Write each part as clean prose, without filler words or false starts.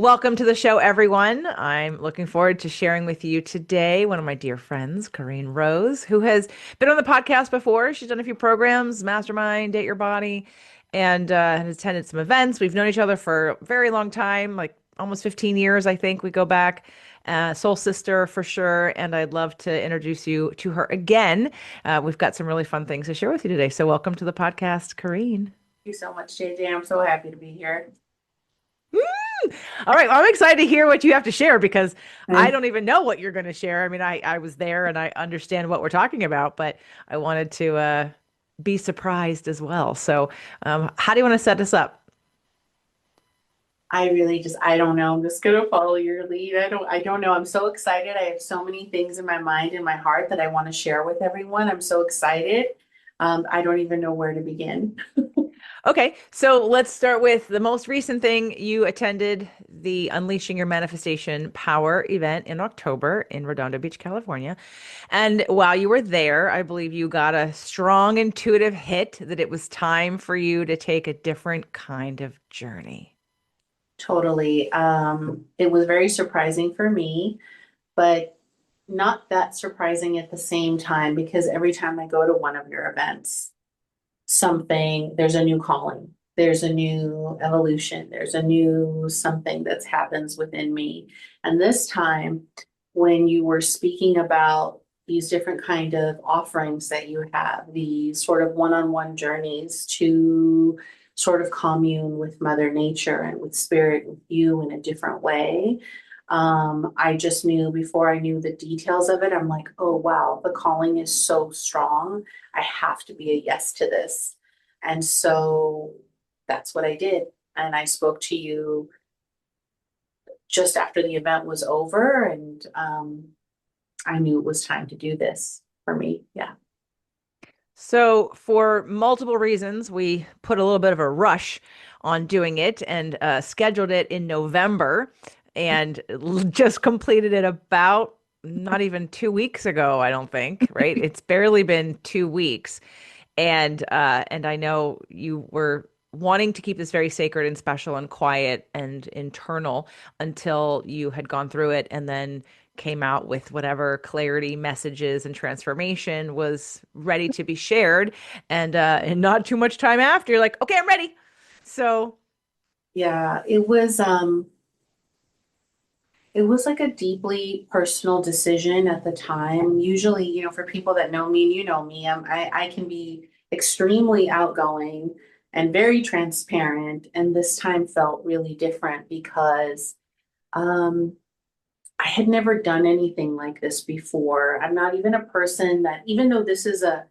Welcome to the show, everyone. I'm looking forward to sharing with you today one of my dear friends, Karin Rose, who has been on the podcast before. She's done a few programs, Mastermind, Date Your Body, and has attended some events. We've known each other for a very long time, like almost 15 years, I think we go back. Soul sister for sure. And I'd love to introduce you to her again. We've got some really fun things to share with you today. So welcome to the podcast, Karin. You so much, JJ. I'm so happy to be here. All right. Well, I'm excited to hear what you have to share because I And don't even know what you're going to share. I mean, I was there and I understand what we're talking about, but I wanted to be surprised as well. So, how do you want to set this up? I don't know. I'm just gonna follow your lead. I don't know. I'm so excited. I have so many things in my mind and my heart that I want to share with everyone. I'm so excited. I don't even know where to begin. Okay. So, let's start with the most recent thing. You attended the Unleashing Your Manifestation Power event in October in Redondo Beach, California. And while you were there, I believe you got a strong intuitive hit that it was time for you to take a different kind of journey. Totally. It was very surprising for me, but not that surprising at the same time because every time I go to one of your events, there's a new calling, there's a new evolution, there's a new something that happens within me. And this time, when you were speaking about these different kind of offerings that you have, these sort of one-on-one journeys to sort of commune with Mother Nature and with spirit, with you in a different way. I just knew before I knew the details of it, I'm like, oh wow, the calling is so strong. I have to be a yes to this. And so that's what I did. And I spoke to you just after the event was over, and I knew it was time to do this for me. Yeah. So, for multiple reasons, we put a little bit of a rush on doing it and scheduled it in November and just completed it about not even 2 weeks ago, I don't think, right? It's barely been 2 weeks. And I know you were wanting to keep this very sacred and special and quiet and internal until you had gone through it and then came out with whatever clarity, messages, and transformation was ready to be shared. And not too much time after, you're like, okay, I'm ready. So Yeah, it was like a deeply personal decision at the time. Usually, for people that know me, and you know me, I can be extremely outgoing and very transparent. And this time felt really different because um, I had never done anything like this before. I'm not even a person that, even though this is a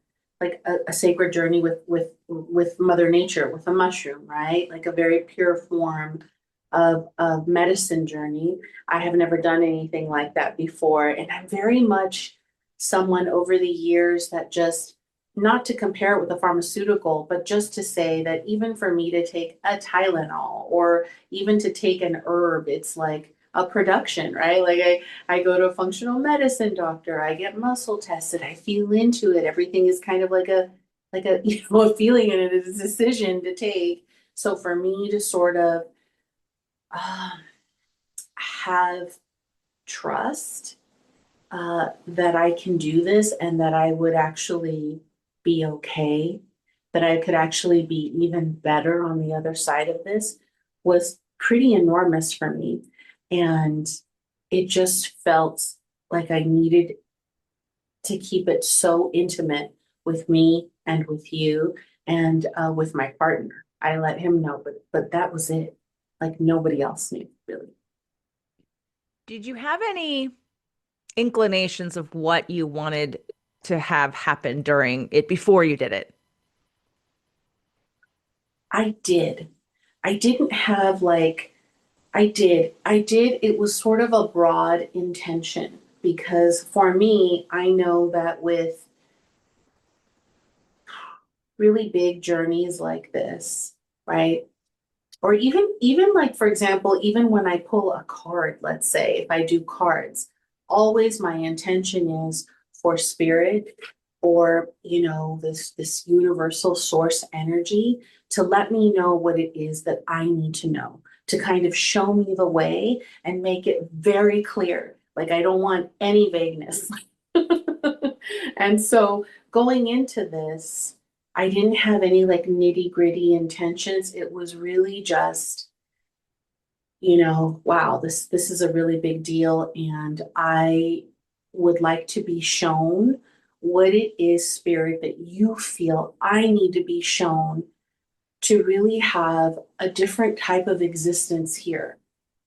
sacred journey with Mother Nature, with a mushroom, right? Like a very pure form of medicine journey. I have never done anything like that before. And I'm very much someone over the years that just, not to compare it with a pharmaceutical, but just to say that even for me to take a Tylenol or even to take an herb, it's like a production, right? I go to a functional medicine doctor, I get muscle tested, I feel into it. Everything is kind of like a a feeling and it is a decision to take. So for me to sort of um, have trust that I can do this and that I would actually be okay, that I could actually be even better on the other side of this was pretty enormous for me. And it just felt like I needed to keep it so intimate with me and with you and with my partner. I let him know, but that was it. Like nobody else knew, really. did you have any inclinations of what you wanted to have happen during it before you did it? I did. I didn't have like, I did. It was sort of a broad intention because for me, I know that with really big journeys like this, right? Or even like for example, even when I pull a card, let's say if I do cards, always my intention is for spirit or this universal source energy to let me know what it is that I need to know. to kind of show me the way and make it very clear. Like, I don't want any vagueness. And so going into this, I didn't have any like nitty gritty intentions. It was really just, wow, this is a really big deal, and I would like to be shown what it is, Spirit, that you feel I need to be shown to really have a different type of existence here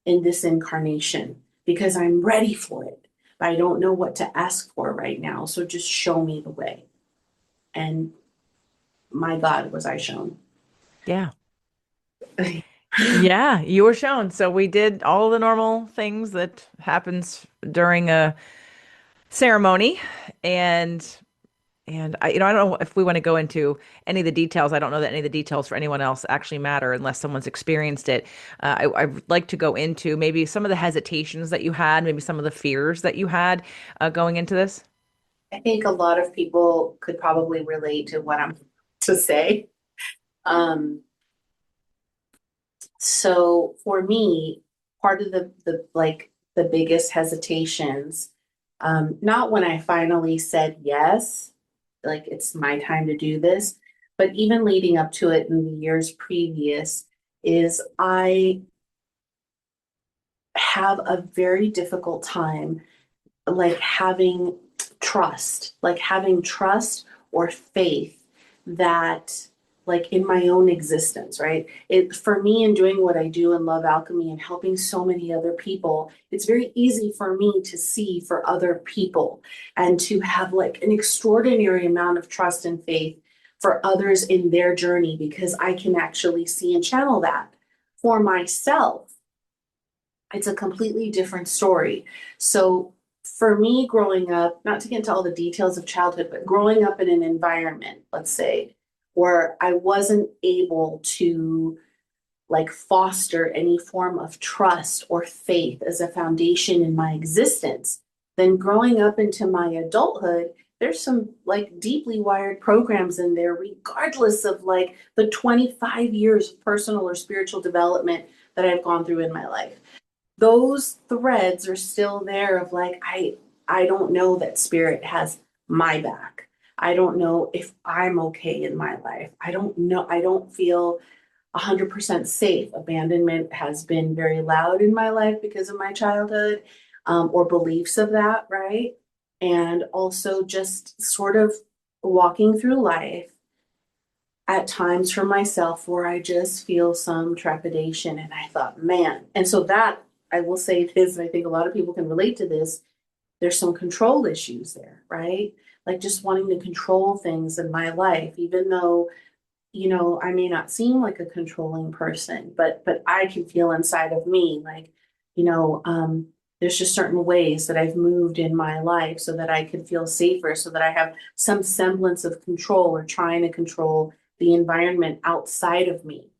in this incarnation, because I'm ready for it, but I don't know what to ask for right now. So just show me the way. And my God, was I shown. Yeah. Yeah, you were shown. So we did all the normal things that happens during a ceremony, and I don't know if we want to go into any of the details. I don't know that any of the details for anyone else actually matter unless someone's experienced it. I'd like to go into maybe some of the hesitations that you had, maybe some of the fears that you had going into this. I think a lot of people could probably relate to what I'm to say. Um, so for me, part of the like the biggest hesitations, not when I finally said yes, like it's my time to do this, but even leading up to it in the years previous, is I have a very difficult time like having trust or faith that, like, in my own existence, right? It for me, in doing what I do in love alchemy and helping so many other people, it's very easy for me to see for other people and to have like an extraordinary amount of trust and faith for others in their journey, because I can actually see and channel that. For myself, it's a completely different story. So for me, growing up, not to get into all the details of childhood, but growing up in an environment, let's say, where I wasn't able to like foster any form of trust or faith as a foundation in my existence, then growing up into my adulthood, there's some like deeply wired programs in there, regardless of like the 25 years of personal or spiritual development that I've gone through in my life. Those threads are still there of like, I don't know that spirit has my back. I don't know if I'm okay in my life. I don't know. I don't feel 100% safe. Abandonment has been very loud in my life because of my childhood, or beliefs of that, right? And also just sort of walking through life at times for myself where I just feel some trepidation. And I thought, man, and so that I will say this, and I think a lot of people can relate to this, there's some control issues there, right? Like just wanting to control things in my life, even though, I may not seem like a controlling person, but I can feel inside of me like, there's just certain ways that I've moved in my life so that I could feel safer, so that I have some semblance of control, or trying to control the environment outside of me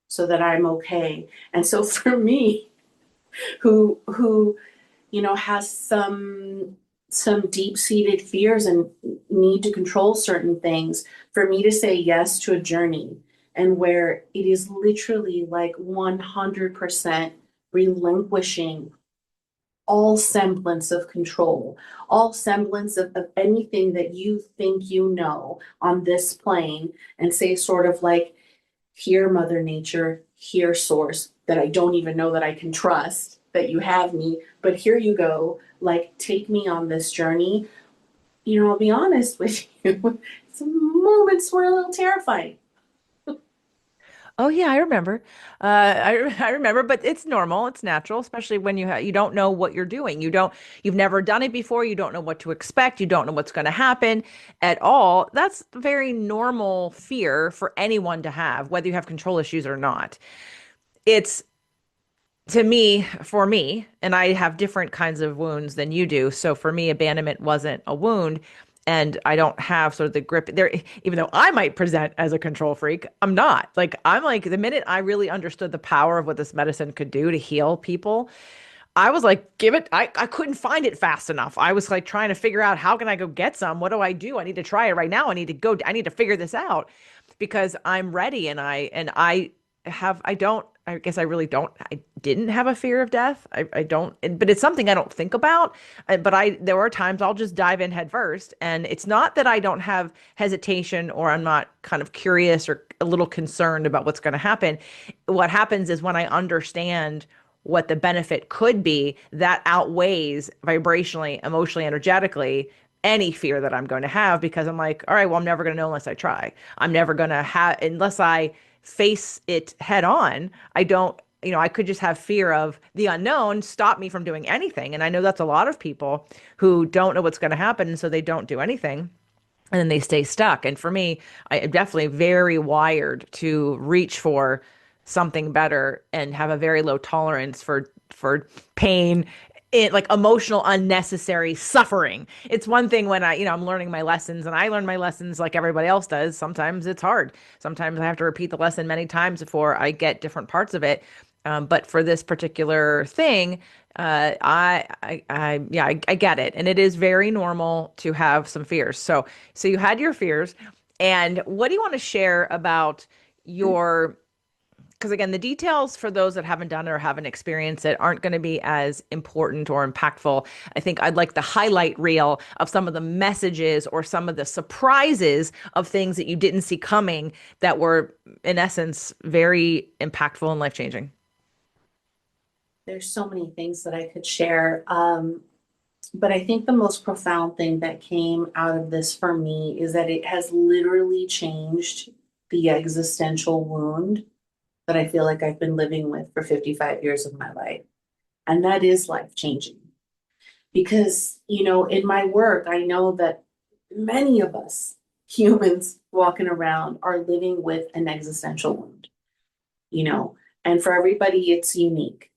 so that I'm okay. And so for me, who has some deep-seated fears and need to control certain things, for me to say yes to a journey and where it is literally like 100% relinquishing all semblance of control, all semblance of anything that you think on this plane, and say sort of like, here, Mother Nature, here, Source, that I don't even know that I can trust that you have me, but here you go. Like, take me on this journey. I'll be honest with you, some moments were a little terrifying. Oh yeah, I remember. I remember, but it's normal, it's natural, especially when you don't know what you're doing. You've never done it before. You don't know what to expect. You don't know what's going to happen at all. That's very normal fear for anyone to have, whether you have control issues or not. It's for me, and I have different kinds of wounds than you do. So for me, abandonment wasn't a wound. And I don't have sort of the grip there, even though I might present as a control freak, I'm not. Like, I'm like, the minute I really understood the power of what this medicine could do to heal people, I was like, give it. I couldn't find it fast enough. I was like trying to figure out, how can I go get some? What do I do? I need to try it right now. I need to figure this out because I'm ready. And I don't. I guess I really don't. I didn't have a fear of death. I don't, but it's something I don't think about. But there are times I'll just dive in head first. And it's not that I don't have hesitation or I'm not kind of curious or a little concerned about what's going to happen. What happens is when I understand what the benefit could be, that outweighs vibrationally, emotionally, energetically any fear that I'm going to have because I'm like, all right, well, I'm never going to know unless I try. I'm never going to have, unless I face it head on. I don't, I could just have fear of the unknown stop me from doing anything. And I know that's a lot of people who don't know what's going to happen. And so they don't do anything and then they stay stuck. And for me, I am definitely very wired to reach for something better and have a very low tolerance for pain, like emotional unnecessary suffering. It's one thing when I'm learning my lessons and I learn my lessons like everybody else does. Sometimes it's hard. Sometimes I have to repeat the lesson many times before I get different parts of it. But for this particular thing, yeah, I get it, and it is very normal to have some fears. So you had your fears, and what do you want to share about your? Because again, the details for those that haven't done it or haven't experienced it aren't going to be as important or impactful. I think I'd like the highlight reel of some of the messages or some of the surprises of things that you didn't see coming that were, in essence, very impactful and life changing. There's so many things that I could share. But I think the most profound thing that came out of this for me is that it has literally changed the existential wound that I feel like I've been living with for 55 years of my life. And that is life changing. Because, in my work, I know that many of us humans walking around are living with an existential wound, you know, and for everybody, it's unique.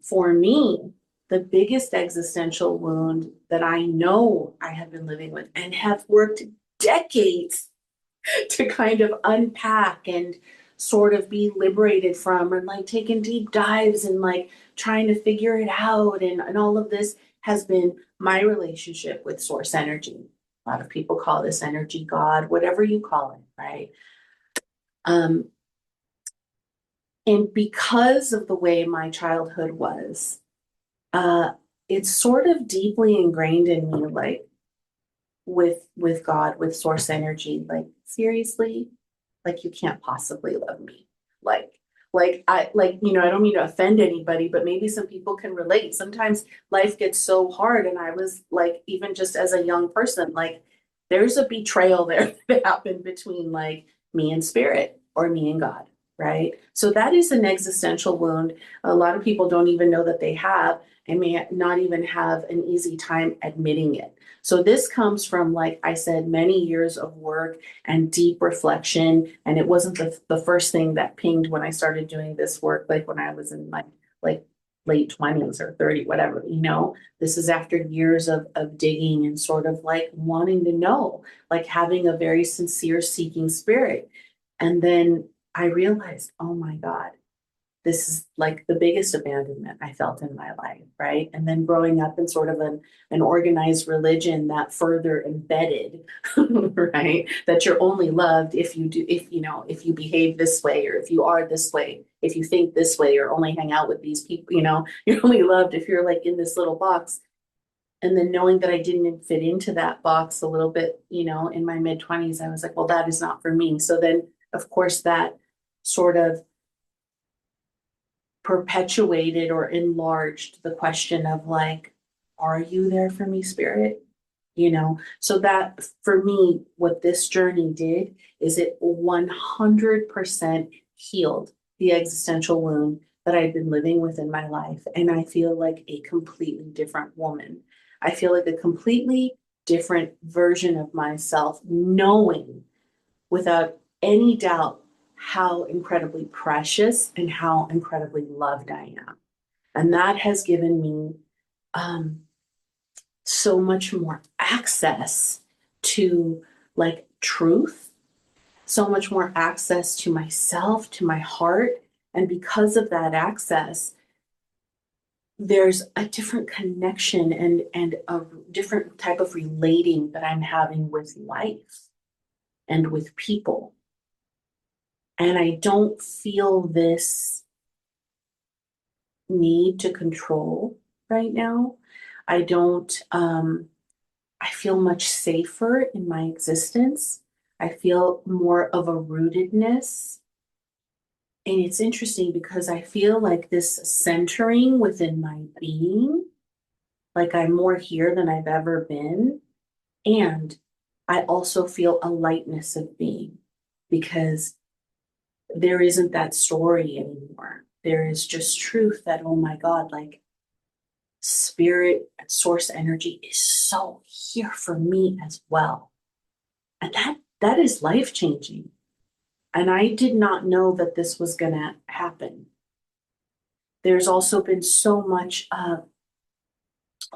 For me, the biggest existential wound that I know I have been living with and have worked decades to kind of unpack and sort of be liberated from, and like taking deep dives and like trying to figure it out, and all of this has been my relationship with source energy. A lot of people call this energy God, whatever you call it, right? Um, and because of the way my childhood was, uh, it's sort of deeply ingrained in me, like with God, with source energy. Like, seriously, like you can't possibly love me. Like, I don't mean to offend anybody, but maybe some people can relate. Sometimes life gets so hard, and I was like, even just as a young person, like there's a betrayal there that happened between like me and spirit or me and God, right? So that is an existential wound. A lot of people don't even know that they have and may not even have an easy time admitting it. So this comes from, like I said, many years of work and deep reflection. And it wasn't the first thing that pinged when I started doing this work, like when I was in my like late 20s or 30, whatever, this is after years of digging and sort of like wanting to know, like having a very sincere seeking spirit. And then I realized, oh my God, this is like the biggest abandonment I felt in my life, right? And then growing up in sort of an organized religion that further embedded, right? That you're only loved if you do, if you behave this way, or if you are this way, if you think this way, or only hang out with these people, you're only loved if you're like in this little box. And then knowing that I didn't fit into that box a little bit, in my mid 20s, I was like, well, that is not for me. So then, of course, that sort of perpetuated or enlarged the question of like, are you there for me, spirit? So that for me, what this journey did is it 100% healed the existential wound that I'd been living with in my life. And I feel like a completely different woman. I feel like a completely different version of myself, knowing without any doubt how incredibly precious and how incredibly loved I am. And that has given me um, so much more access to like truth, so much more access to myself, to my heart. And because of that access, there's a different connection and a different type of relating that I'm having with life and with people. And I don't feel this need to control right now. I don't, I feel much safer in my existence. I feel more of a rootedness. And it's interesting because I feel like this centering within my being, like I'm more here than I've ever been. And I also feel a lightness of being because there isn't that story anymore. There is just truth that, oh my God, like spirit and source energy is so here for me as well. And that is life changing. And I did not know that this was going to happen. There's also been so much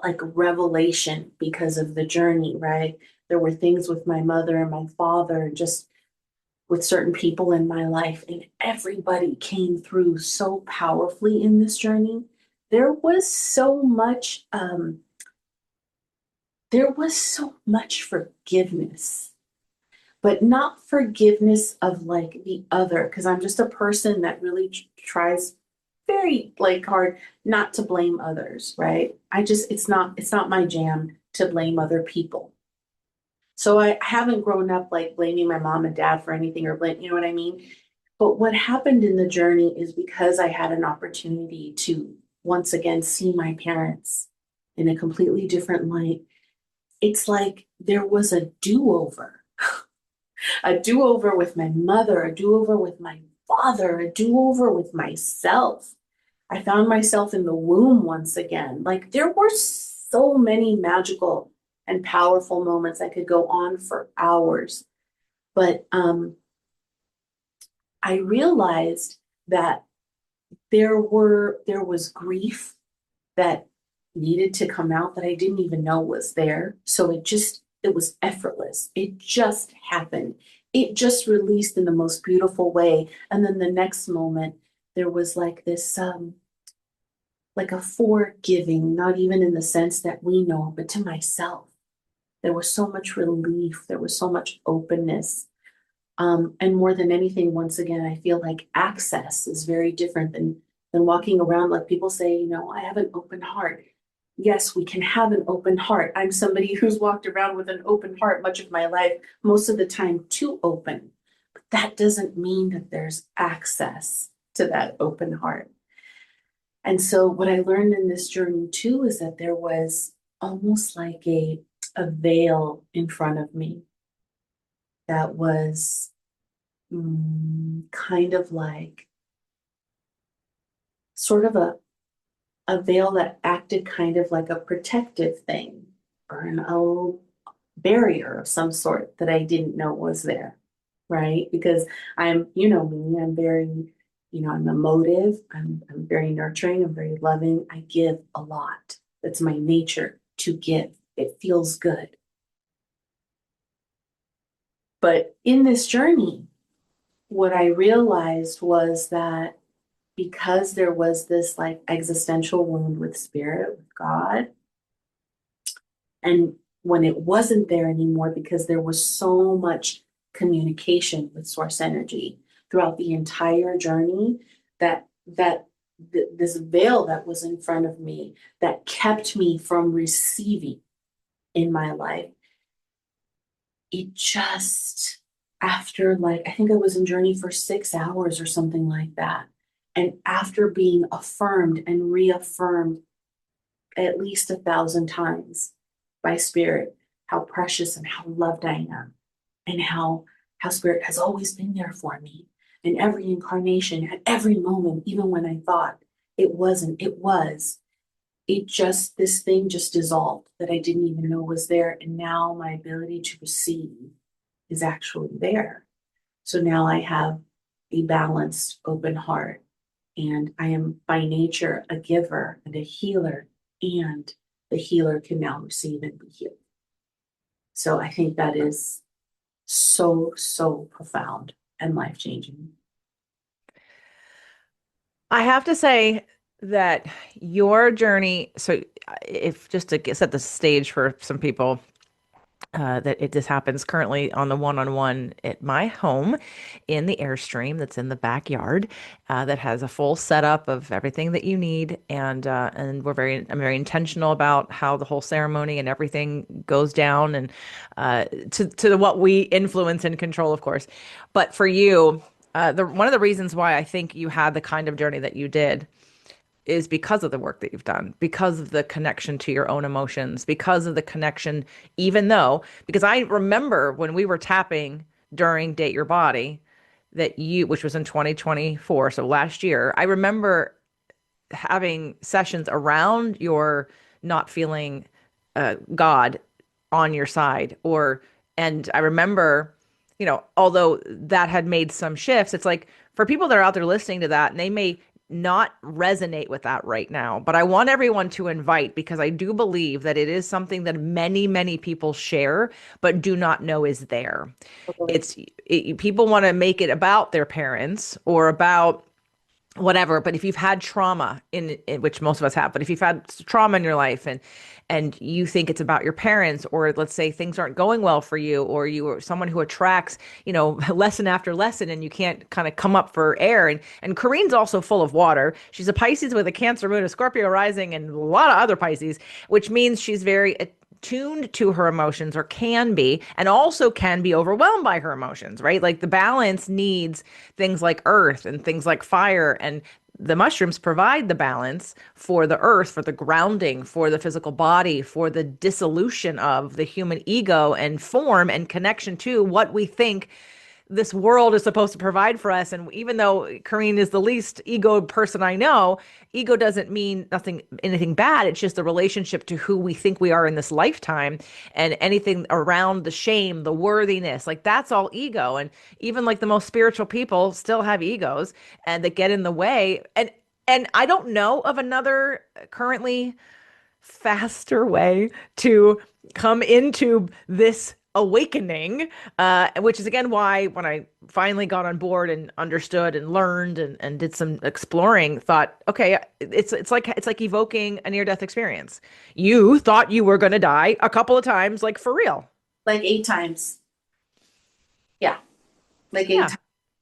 like revelation because of the journey, right? There were things with my mother and my father, just with certain people in my life, and everybody came through so powerfully in this journey. There was so much, there was so much forgiveness, but not forgiveness of like the other, because I'm just a person that really tries very like hard not to blame others, right? It's not my jam to blame other people. So I haven't grown up like blaming my mom and dad for anything or blame, you know what I mean? But what happened in the journey is because I had an opportunity to once again see my parents in a completely different light. It's like there was a do-over, a do-over with my mother, a do-over with my father, a do-over with myself. I found myself in the womb once again. Like there were so many magical and powerful moments. I could go on for hours, but I realized that there was grief that needed to come out that I didn't even know was there. So it was effortless. It just happened. It just released in the most beautiful way. And then the next moment, there was like this like a forgiving, not even in the sense that we know, but to myself. There was so much relief, there was so much openness. And more than anything, once again, I feel like access is very different than walking around like people say, you know, I have an open heart. Yes, we can have an open heart. I'm somebody who's walked around with an open heart much of my life, most of the time too open. But that doesn't mean that there's access to that open heart. And so what I learned in this journey too is that there was almost like a veil in front of me that was kind of like sort of a veil that acted kind of like a protective thing or an old barrier of some sort that I didn't know was there, right? Because I'm, you know me, I'm very, you know, I'm emotive, I'm very nurturing, I'm very loving. I give a lot. That's my nature to give. It feels good. But in this journey, what I realized was that because there was this like existential wound with spirit, with God, and when it wasn't there anymore, because there was so much communication with source energy throughout the entire journey, this veil that was in front of me that kept me from receiving in my life, it just after like I think I was in journey for 6 hours or something like that. And after being affirmed and reaffirmed at least 1,000 times by spirit, how precious and how loved I am, and how spirit has always been there for me in every incarnation, at every moment, even when I thought it wasn't, it was. It just this thing just dissolved that I didn't even know was there. And now my ability to receive is actually there. So now I have a balanced, open heart, and I am by nature a giver and a healer, and the healer can now receive and be healed. So I think that is so, so profound and life changing. I have to say that your journey, so if just to set the stage for some people, This happens currently on the one-on-one at my home in the Airstream that's in the backyard, that has a full setup of everything that you need, and I'm very intentional about how the whole ceremony and everything goes down, and to what we influence and control, of course. But for you, the one of the reasons why I think you had the kind of journey that you did is because of the work that you've done, because of the connection to your own emotions, because of the connection, because I remember when we were tapping during Date Your Body, which was in 2024, so last year, I remember having sessions around your not feeling God on your side, and I remember, although that had made some shifts, it's like for people that are out there listening to that, and they may not resonate with that right now, but I want everyone to invite, because I do believe that it is something that many, many people share, but do not know is there. Totally. People want to make it about their parents or about whatever, but if you've had trauma in which most of us have, but if you've had trauma in your life, and you think it's about your parents, or let's say things aren't going well for you, or you are someone who attracts, lesson after lesson, and you can't kind of come up for air, and Karin's also full of water. She's a Pisces with a Cancer moon, a Scorpio rising, and a lot of other Pisces, which means she's very tuned to her emotions, or can be, and also can be overwhelmed by her emotions, right? Like the balance needs things like earth and things like fire, and the mushrooms provide the balance for the earth, for the grounding, for the physical body, for the dissolution of the human ego and form and connection to what we think this world is supposed to provide for us. And even though Karin is the least ego person I know, ego doesn't mean anything bad. It's just the relationship to who we think we are in this lifetime, and anything around the shame, the worthiness, like that's all ego. And even like the most spiritual people still have egos and that get in the way. And I don't know of another currently faster way to come into this awakening, which is again why when I finally got on board and understood and learned and did some exploring, thought, okay, it's like evoking a near-death experience. You thought you were going to die a couple of times, like for real. Like 8 times. Yeah. Like eight Yeah.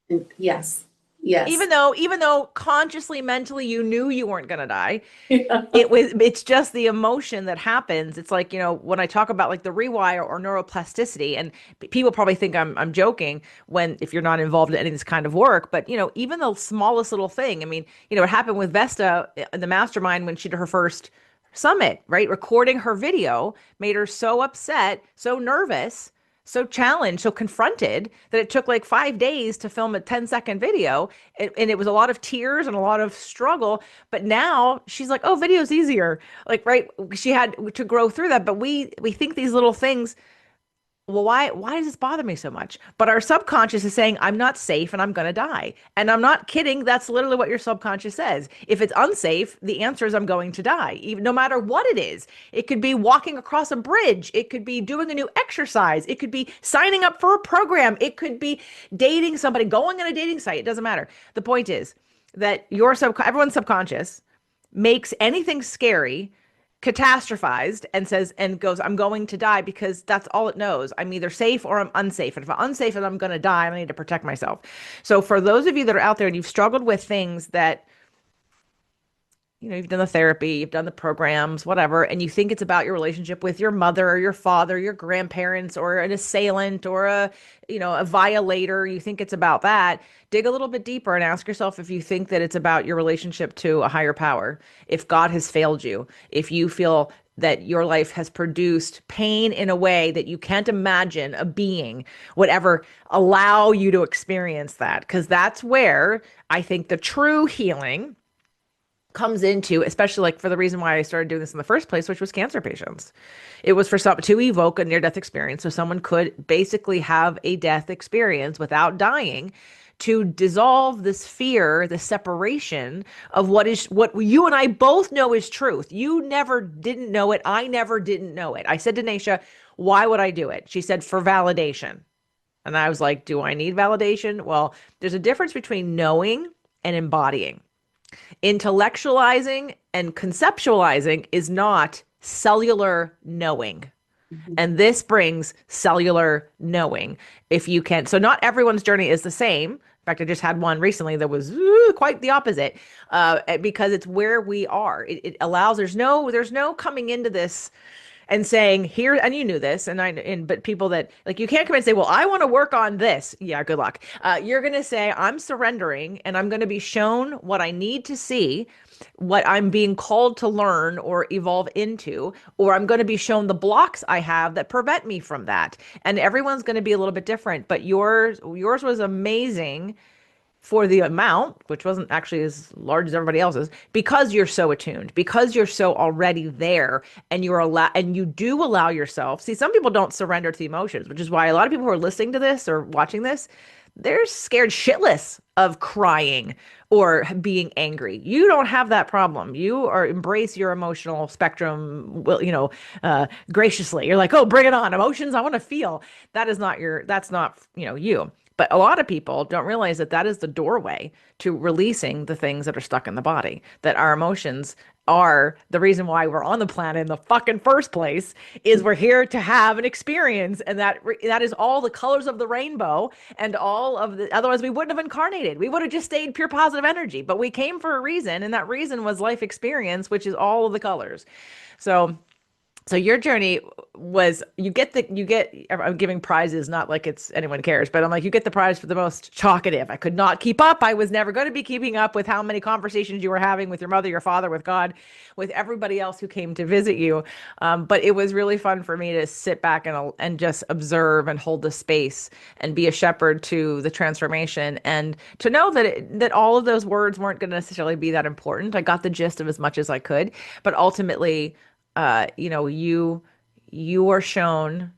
times. Yes. Yes. Even though consciously, mentally, you knew you weren't going to die, it's just the emotion that happens. It's like, when I talk about like the rewire or neuroplasticity, and people probably think I'm joking when, if you're not involved in any of this kind of work, but even the smallest little thing. I mean, it happened with Vesta in the mastermind when she did her first summit, right? Recording her video made her so upset, so nervous, so challenged, so confronted, that it took like 5 days to film a 10-second video. And it was a lot of tears and a lot of struggle. But now she's like, oh, video's easier. Like, right. She had to grow through that. But we think these little things, well, why does this bother me so much? But our subconscious is saying, I'm not safe and I'm going to die. And I'm not kidding. That's literally what your subconscious says. If it's unsafe, the answer is I'm going to die, even no matter what it is. It could be walking across a bridge. It could be doing a new exercise. It could be signing up for a program. It could be dating somebody, going on a dating site. It doesn't matter. The point is that everyone's subconscious makes anything scary catastrophized and says and goes, I'm going to die, because that's all it knows. I'm either safe or I'm unsafe. And if I'm unsafe and I'm going to die, I need to protect myself. So for those of you that are out there and you've struggled with things that, you've done the therapy, you've done the programs, whatever, and you think it's about your relationship with your mother or your father, your grandparents, or an assailant, or a violator, you think it's about that, dig a little bit deeper and ask yourself if you think that it's about your relationship to a higher power, if God has failed you, if you feel that your life has produced pain in a way that you can't imagine a being would ever allow you to experience that. Because that's where I think the true healing comes into, especially like for the reason why I started doing this in the first place, which was cancer patients. It was for some to evoke a near-death experience, so someone could basically have a death experience without dying, to dissolve this fear, the separation of what you and I both know is truth. You never didn't know it. I never didn't know it. I said to Naisha, why would I do it? She said, for validation. And I was like, do I need validation? Well, there's a difference between knowing and embodying. Intellectualizing and conceptualizing is not cellular knowing. Mhm. And this brings cellular knowing. If you can, so not everyone's journey is the same. In fact, I just had one recently that was quite the opposite, because it's where we are. It allows. There's no coming into this and saying here, and you knew this, but people that like you can't come in and say, well, I want to work on this. Yeah, good luck. You're gonna say, I'm surrendering, and I'm gonna be shown what I need to see, what I'm being called to learn or evolve into, or I'm going to be shown the blocks I have that prevent me from that. And everyone's going to be a little bit different, but yours was amazing for the amount, which wasn't actually as large as everybody else's, because you're so attuned, because you're so already there, and you do allow yourself. See, some people don't surrender to the emotions, which is why a lot of people who are listening to this or watching this, they're scared shitless of crying or being angry. You don't have that problem. You are embrace your emotional spectrum, graciously. You're like, oh, bring it on, emotions. I want to feel. That's not, you. But a lot of people don't realize that that is the doorway to releasing the things that are stuck in the body, that our emotions are the reason why we're on the planet in the fucking first place, is we're here to have an experience, and that is all the colors of the rainbow, and all of the, otherwise we wouldn't have incarnated. We would have just stayed pure positive energy, but we came for a reason, and that reason was life experience, which is all of the colors. So so your journey was, I'm giving prizes, not like it's anyone cares, but I'm like, you get the prize for the most talkative. I could not keep up. I was never going to be keeping up with how many conversations you were having with your mother, your father, with God, with everybody else who came to visit you. But it was really fun for me to sit back and just observe and hold the space and be a shepherd to the transformation, and to know that all of those words weren't going to necessarily be that important. I got the gist of as much as I could, but ultimately, you are shown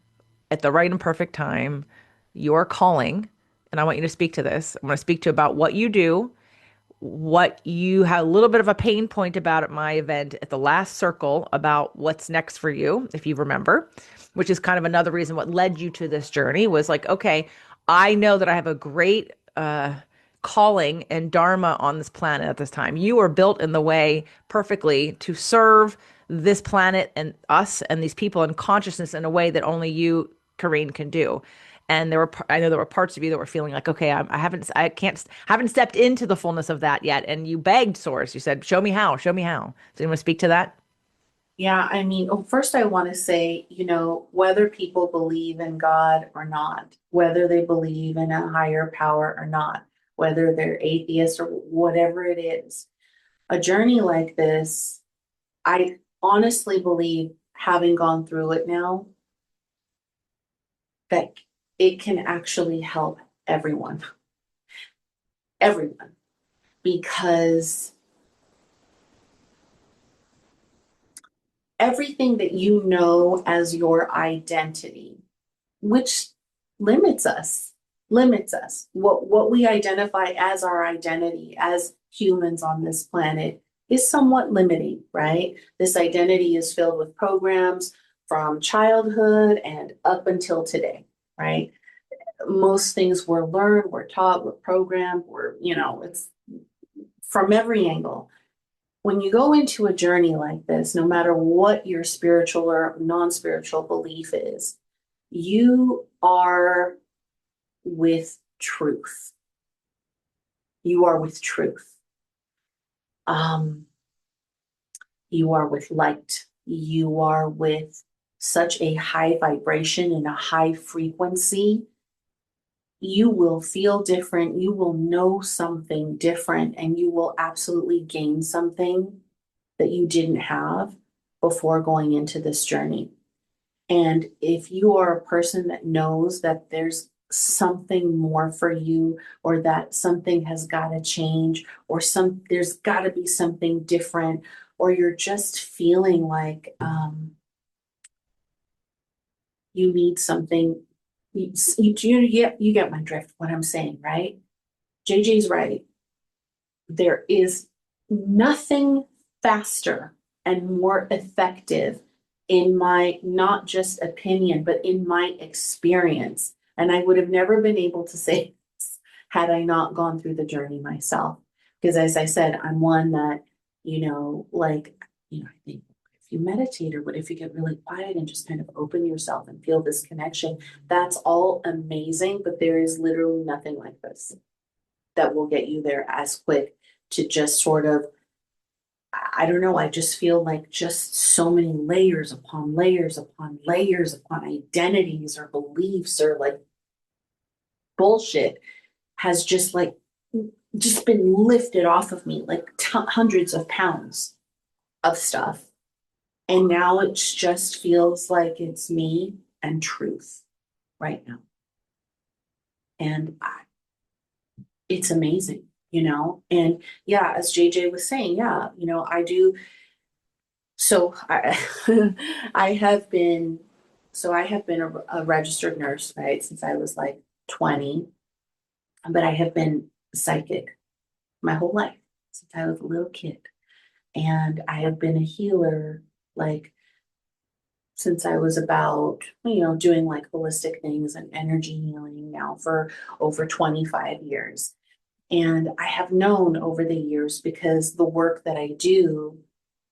at the right and perfect time your calling. And I want you to speak to this. I want to speak to about what you do, what you had a little bit of a pain point about at my event at the last circle, about what's next for you, if you remember, which is kind of another reason what led you to this journey was like, okay, I know that I have a great calling and dharma on this planet at this time. You are built in the way perfectly to serve this planet and us and these people and consciousness in a way that only you, Karin, can do. And I know there were parts of you that were feeling like, okay, I haven't stepped into the fullness of that yet. And you begged Source. You said, show me how, show me how. So you want to speak to that? Yeah, I mean, first I want to say, whether people believe in God or not, whether they believe in a higher power or not, whether they're atheist or whatever it is, a journey like this, I honestly believe, having gone through it now, that it can actually help everyone, everyone, because everything that you know as your identity, which limits us, what we identify as our identity as humans on this planet is somewhat limiting, right? This identity is filled with programs from childhood and up until today, right? Most things we're learned, we're taught, we're programmed, it's from every angle. When you go into a journey like this, no matter what your spiritual or non-spiritual belief is, you are with truth. You are with truth. Um, you are with light. You are with such a high vibration and a high frequency. You will feel different. You will know something different, and you will absolutely gain something that you didn't have before going into this journey. And if you are a person that knows that there's something more for you, or that something has got to change, or there's got to be something different, or you're just feeling like you need something, you get my drift, what I'm saying, right? JJ's right. There is nothing faster and more effective, in my not just opinion, but in my experience. And I would have never been able to say this had I not gone through the journey myself. Because as I said, I'm one that, I think you meditate, or what if you get really quiet and just kind of open yourself and feel this connection? That's all amazing, but there is literally nothing like this that will get you there as quick to just sort of, I don't know, I just feel like just so many layers upon layers upon layers upon identities or beliefs or like bullshit has just like just been lifted off of me like hundreds of pounds of stuff. And now it just feels like it's me and truth right now. And it's amazing, you know? And yeah, as JJ was saying, yeah, you know, I do. So I, I have been, I have been a registered nurse, right, since I was like 20, but I have been psychic my whole life since I was a little kid. And I have been a healer like since I was about, you know, doing like holistic things and energy healing now for over 25 years. And I have known over the years, because the work that I do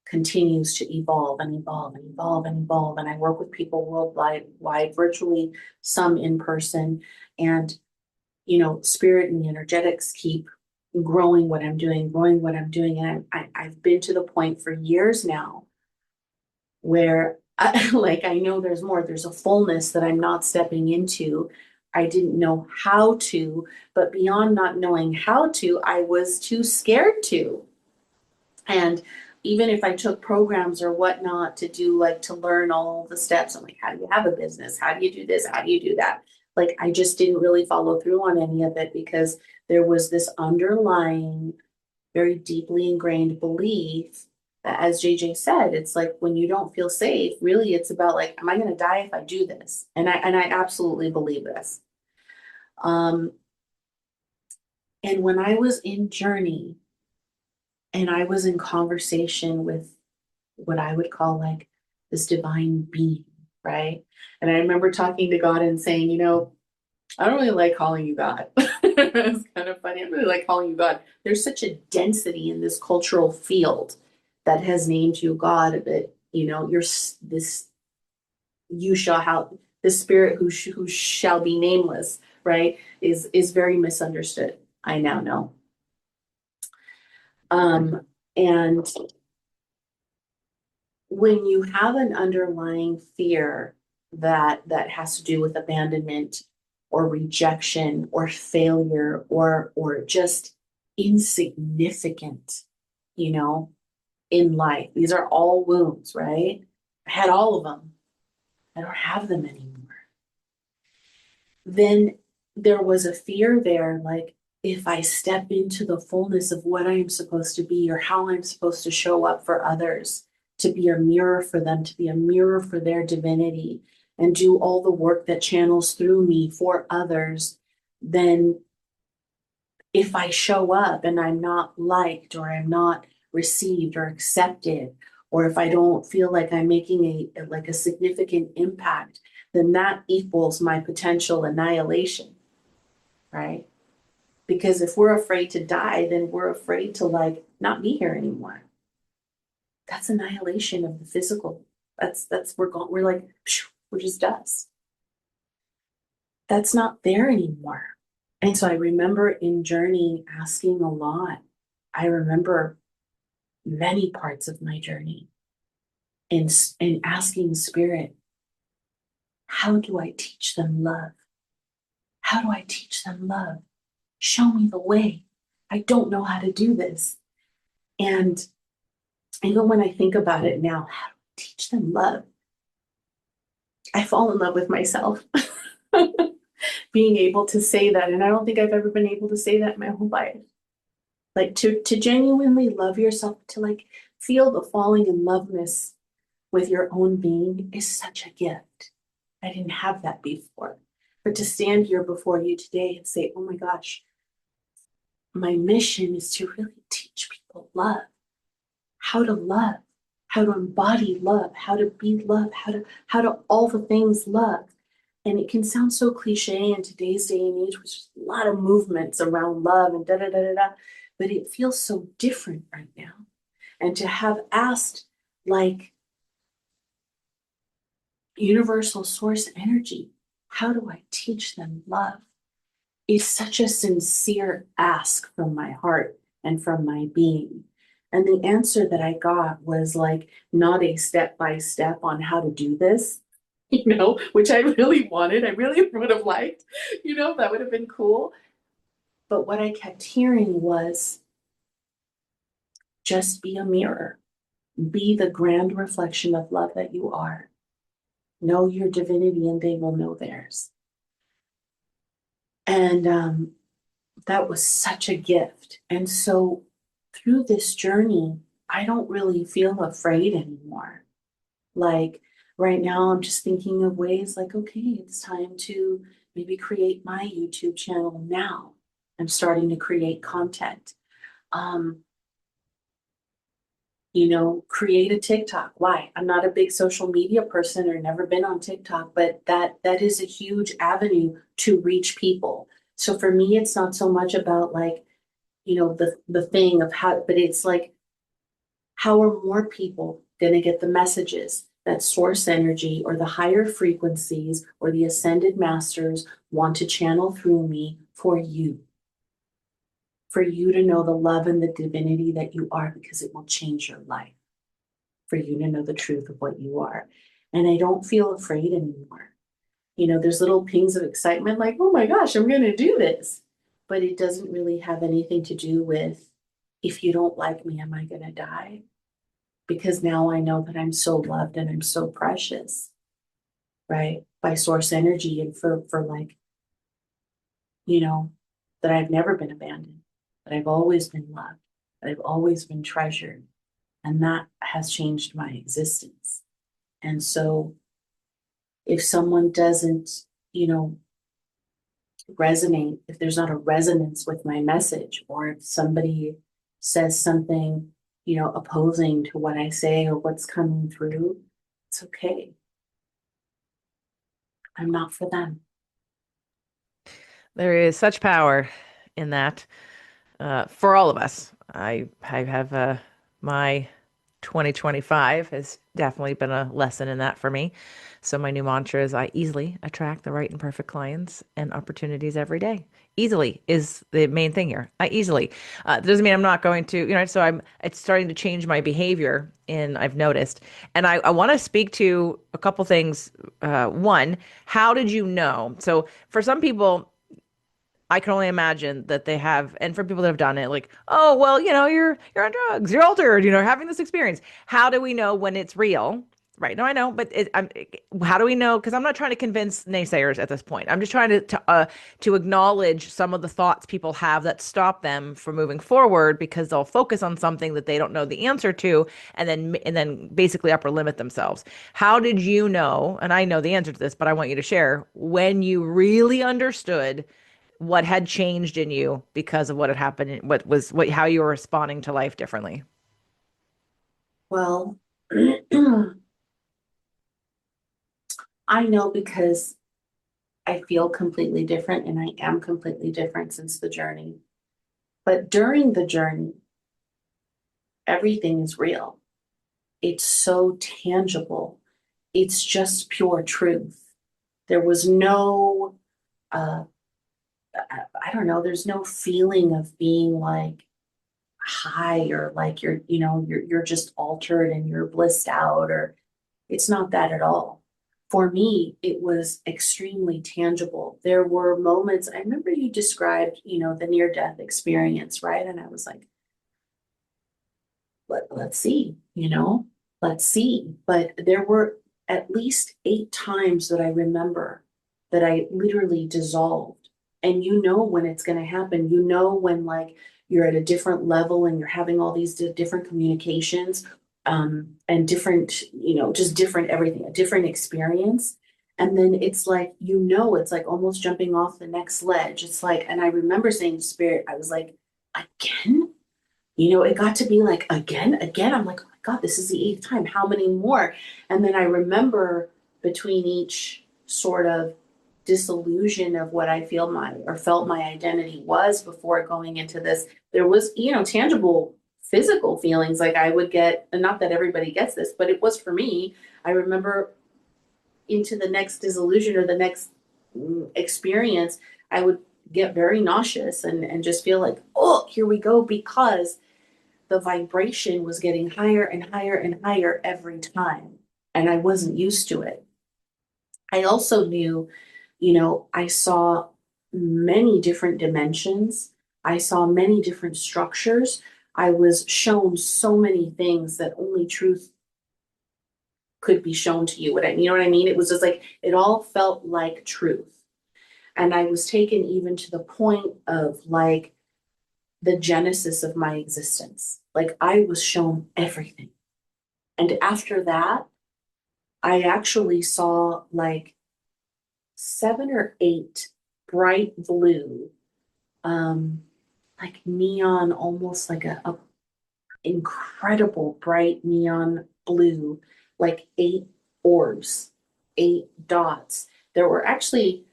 continues to evolve and evolve and evolve and evolve. And I work with people worldwide, virtually, some in person. And, you know, spirit and the energetics keep growing what I'm doing, growing what I'm doing. And I've been to the point for years now where like I know there's more, there's a fullness that I'm not stepping into. I didn't know how to, but beyond not knowing how to, I was too scared to. And even if I took programs or whatnot to do, like to learn all the steps, I'm like, how do you have a business? How do you do this? How do you do that? Like, I just didn't really follow through on any of it because there was this underlying, very deeply ingrained belief that, as JJ said, it's like when you don't feel safe, really, it's about like, am I going to die if I do this? And I absolutely believe this. Um, and when I was in journey and I was in conversation with what I would call like this divine being, right? And I remember talking to God and saying, you know, I don't really like calling you God. It's kind of funny. I don't really like calling you God. There's such a density in this cultural field that has named you God that, you know, you're this, you shall have this spirit who shall be nameless, right? Is very misunderstood. I now know. And when you have an underlying fear that has to do with abandonment or rejection or failure or just insignificant, you know, in life, these are all wounds, right? I had all of them. I don't have them anymore. Then there was a fear there, like, if I step into the fullness of what I am supposed to be or how I'm supposed to show up for others, to be a mirror for them, to be a mirror for their divinity, and do all the work that channels through me for others, then if I show up and I'm not liked or I'm not received or accepted, or if I don't feel like I'm making a significant impact, then that equals my potential annihilation, right? Because if we're afraid to die, then we're afraid to like not be here anymore. That's annihilation of the physical. That's we're going, we're like, we're just dust. That's not there anymore. And so I remember in journey asking a lot. I remember many parts of my journey and asking spirit, how do I teach them love? How do I teach them love? Show me the way. I don't know how to do this. And even when I think about it now, how do I teach them love? I fall in love with myself. Being able to say that. And I don't think I've ever been able to say that in my whole life. Like to genuinely love yourself, to like feel the falling in loveness with your own being is such a gift. I didn't have that before. But to stand here before you today and say, oh my gosh, my mission is to really teach people love, how to embody love, how to be love, how to all the things love. And it can sound so cliche in today's day and age, with a lot of movements around love and da da da da da, but it feels so different right now. And to have asked, like, universal source energy. How do I teach them love? It's such a sincere ask from my heart and from my being. And the answer that I got was like not a step by step on how to do this, which I really wanted. I really would have liked, that would have been cool. But what I kept hearing was just be a mirror, be the grand reflection of love that you are. Know your divinity and they will know theirs. And that was such a gift. And so through this journey, I don't really feel afraid anymore. Like right now, I'm just thinking of ways like, okay, it's time to maybe create my YouTube channel now. I'm starting to create content. Um, create a TikTok. Why? I'm not a big social media person or never been on TikTok, but that is a huge avenue to reach people. So for me, it's not so much about like, the thing of how, but it's like, how are more people going to get the messages that source energy or the higher frequencies or the ascended masters want to channel through me for you to know the love and the divinity that you are, because it will change your life, for you to know the truth of what you are. And I don't feel afraid anymore. There's little pings of excitement like, oh my gosh, I'm going to do this. But it doesn't really have anything to do with, if you don't like me, am I going to die? Because now I know that I'm so loved and I'm so precious, right? By source energy, and for like, you know, that I've never been abandoned, that I've always been loved, that I've always been treasured. And that has changed my existence. And so if someone doesn't, you know, resonate, if there's not a resonance with my message, or if somebody says something, opposing to what I say or what's coming through, it's okay. I'm not for them. There is such power in that for all of us. I have my 2025 has definitely been a lesson in that for me. So my new mantra is I easily attract the right and perfect clients and opportunities every day. Easily is the main thing here. I easily. Doesn't mean I'm not going to, so it's starting to change my behavior and I've noticed. And I want to speak to a couple things. One, how did you know? So for some people, I can only imagine that they have, and for people that have done it, like, oh, well, you're on drugs, you're altered, having this experience. How do we know when it's real? Right. No, I know, but how do we know? Because I'm not trying to convince naysayers at this point. I'm just trying to acknowledge some of the thoughts people have that stop them from moving forward because they'll focus on something that they don't know the answer to, and then basically upper limit themselves. How did you know? And I know the answer to this, but I want you to share when you really understood what had changed in you because of what had happened, how you were responding to life differently. Well, I know because I feel completely different and I am completely different since the journey. But during the journey, everything is real. It's so tangible. It's just pure truth. There was no, uh, I don't know, there's no feeling of being like high or like you're just altered and you're blissed out, or it's not that at all. For me, it was extremely tangible. There were moments, I remember you described, the near-death experience, right? And I was like, let's see, let's see. But there were at least 8 times that I remember that I literally dissolved. And when it's going to happen. When like you're at a different level and you're having all these different communications, and different, just different everything, a different experience. And then it's like, it's like almost jumping off the next ledge. It's like, and I remember saying to Spirit, I was like, again? It got to be like, again. I'm like, oh my God, this is the 8th time. How many more? And then I remember between each sort of disillusion of what I felt my identity was before going into this, there was, tangible physical feelings like I would get, and not that everybody gets this, but it was for me. I remember, into the next disillusion or the next experience, I would get very nauseous and just feel like, oh, here we go, because the vibration was getting higher and higher and higher every time. And I wasn't used to it. I also knew, I saw many different dimensions. I saw many different structures. I was shown so many things that only truth could be shown to you. You know what I mean? It was just like, it all felt like truth. And I was taken even to the point of like the genesis of my existence. Like I was shown everything. And after that, I actually saw like 7 or 8 bright blue, um, like neon, almost like a incredible bright neon blue, like 8 orbs, 8 dots. There were actually,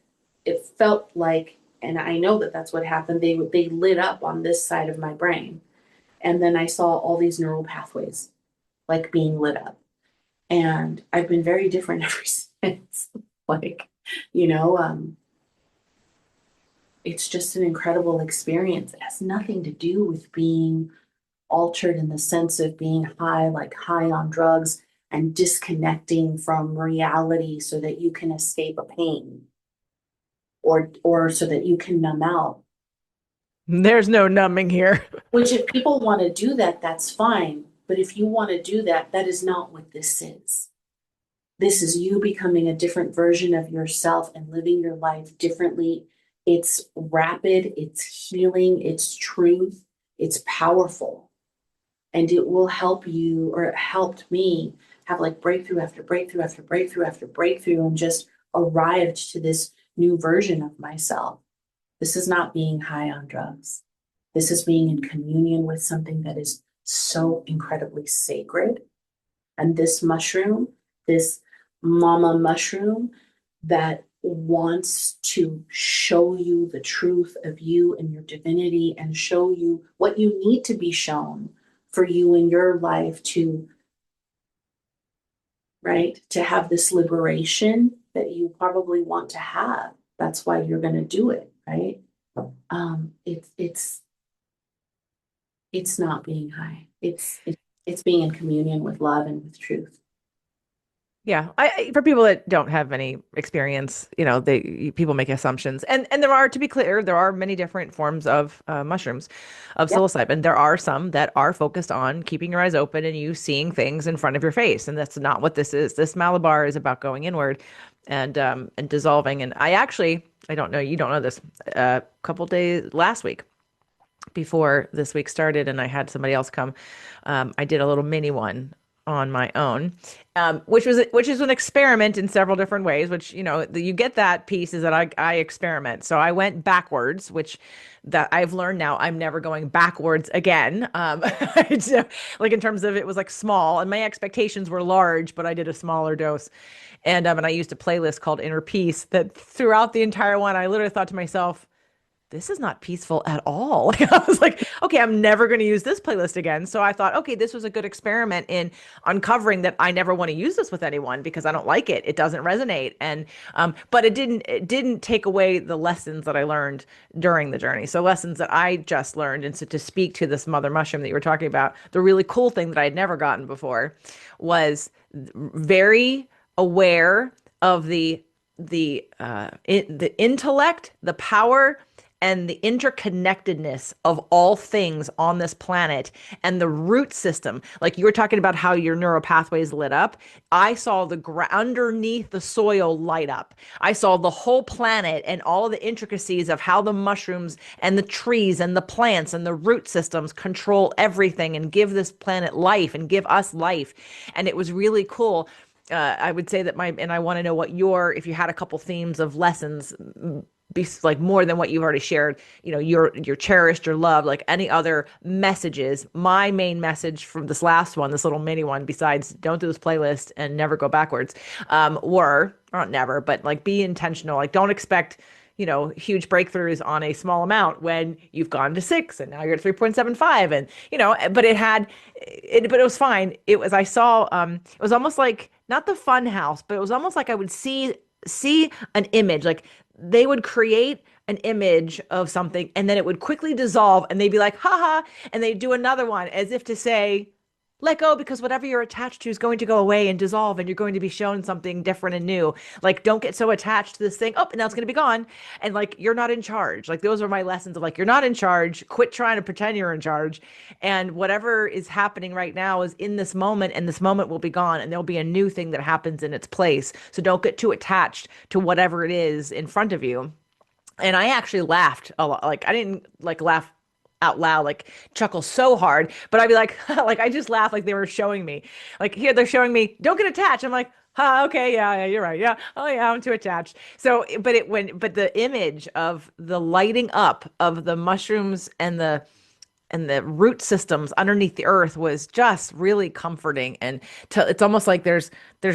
it felt like, and I know that that's what happened. They lit up on this side of my brain, and then I saw all these neural pathways like being lit up, and I've been very different ever since. Like, you know, it's just an incredible experience. It has nothing to do with being altered in the sense of being high, like high on drugs and disconnecting from reality so that you can escape a pain or so that you can numb out. There's no numbing here. Which if people want to do that, that's fine. But if you want to do that, that is not what this is. This is you becoming a different version of yourself and living your life differently. It's rapid, it's healing, it's truth, it's powerful. And it will help you, or it helped me have like breakthrough after breakthrough after breakthrough after breakthrough, and just arrived to this new version of myself. This is not being high on drugs. This is being in communion with something that is so incredibly sacred. And this mushroom, this mama mushroom that wants to show you the truth of you and your divinity and show you what you need to be shown for you in your life to, right, to have this liberation that you probably want to have. That's why you're going to do it, right? It's not being high. It's being in communion with love and with truth. Yeah, for people that don't have any experience, people make assumptions, and there are, to be clear, there are many different forms of mushrooms, of Yep. psilocybin. There are some that are focused on keeping your eyes open and you seeing things in front of your face, and that's not what this is. This Malabar is about going inward and dissolving. And I don't know, you don't know this, a couple days last week, before this week started and I had somebody else come, I did a little mini one on my own, which is an experiment in several different ways. Which you get that piece is that I experiment. So I went backwards, which that I've learned now I'm never going backwards again. Like in terms of it was like small, and my expectations were large, but I did a smaller dose, and I used a playlist called Inner Peace that throughout the entire one I literally thought to myself, this is not peaceful at all. Like, I was like, okay, I'm never going to use this playlist again. So I thought, okay, this was a good experiment in uncovering that I never want to use this with anyone because I don't like it. It doesn't resonate. And but it didn't take away the lessons that I learned during the journey. So lessons that I just learned. And so to speak to this mother mushroom that you were talking about, the really cool thing that I had never gotten before was very aware of the intellect, the power, and the interconnectedness of all things on this planet and the root system. Like you were talking about how your neural pathways lit up. I saw underneath the soil light up. I saw the whole planet and all of the intricacies of how the mushrooms and the trees and the plants and the root systems control everything and give this planet life and give us life. And it was really cool. I would say that and I want to know if you had a couple themes of lessons, be like more than what you've already shared, your cherished, your love, like any other messages. My main message from this last one, this little mini one, besides don't do this playlist and never go backwards, or not never, but like be intentional. Like don't expect, huge breakthroughs on a small amount when you've gone to 6 and now you're at 3.75. And, but but it was fine. I saw, it was almost like not the fun house, but it was almost like I would see an image. Like they would create an image of something and then it would quickly dissolve and they'd be like, haha, and they'd do another one as if to say, let go because whatever you're attached to is going to go away and dissolve and you're going to be shown something different and new. Like don't get so attached to this thing. Oh, and now it's going to be gone. And like you're not in charge. Like those are my lessons of like you're not in charge. Quit trying to pretend you're in charge. And whatever is happening right now is in this moment and this moment will be gone and there'll be a new thing that happens in its place. So don't get too attached to whatever it is in front of you. And I actually laughed a lot. Like I didn't like laugh out loud, like chuckle so hard, but I'd be like, like I just laughed like they were showing me. Like here they're showing me, don't get attached. I'm like, okay, yeah, yeah, you're right. Yeah. Oh yeah, I'm too attached. So, but the image of the lighting up of the mushrooms and the root systems underneath the earth was just really comforting and it's almost like there's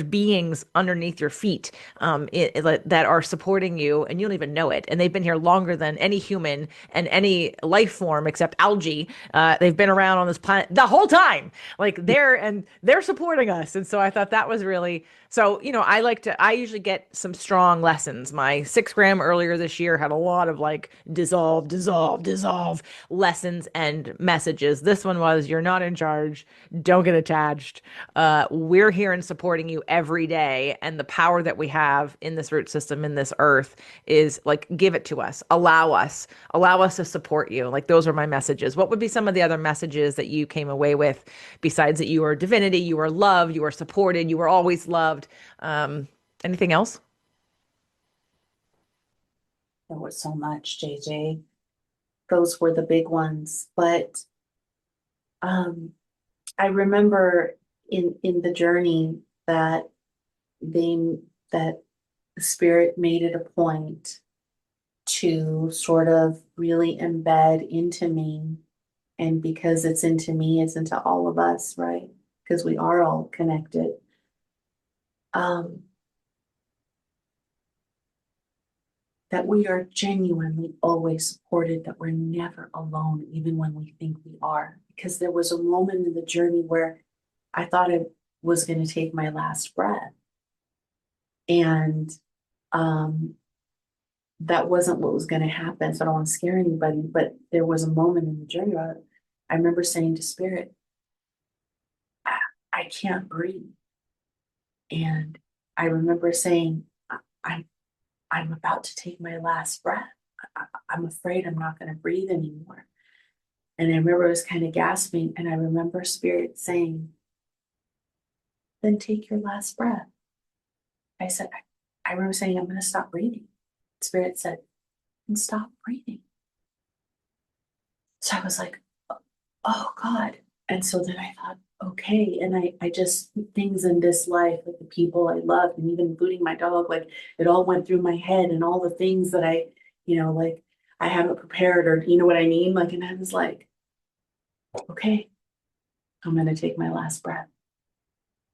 beings underneath your feet that are supporting you and you don't even know it and they've been here longer than any human and any life form except algae. They've been around on this planet the whole time, like they're supporting us. And so I thought that was really so, I usually get some strong lessons. My 6 gram earlier this year had a lot of like dissolve, dissolve, dissolve lessons and messages. This one was, you're not in charge. Don't get attached. We're here and supporting you every day. And the power that we have in this root system, in this earth is like, give it to us, allow us to support you. Like those are my messages. What would be some of the other messages that you came away with besides that you are divinity, you are loved, you are supported, you were always loved? Anything else? There was so much, JJ. Those were the big ones. But um, I remember in the journey that they that the spirit made it a point to sort of really embed into me. And because it's into me, it's into all of us, right? Because we are all connected. Um, that we are genuinely always supported, that we're never alone, even when we think we are. Because there was a moment in the journey where I thought I was going to take my last breath. And um, that wasn't what was going to happen. So I don't want to scare anybody, but there was a moment in the journey where I remember saying to Spirit, I can't breathe. And I remember saying, I'm I'm about to take my last breath. I'm afraid I'm not going to breathe anymore. And I remember I was kind of gasping, and I remember Spirit saying, then take your last breath. I said, I remember saying, I'm going to stop breathing. Spirit said, and stop breathing. So I was like, oh God. And so then I thought, okay. And I just, things in this life, like the people I loved, and even including my dog, like it all went through my head and all the things that like I haven't prepared or, you know what I mean? Like, and I was like, okay, I'm going to take my last breath.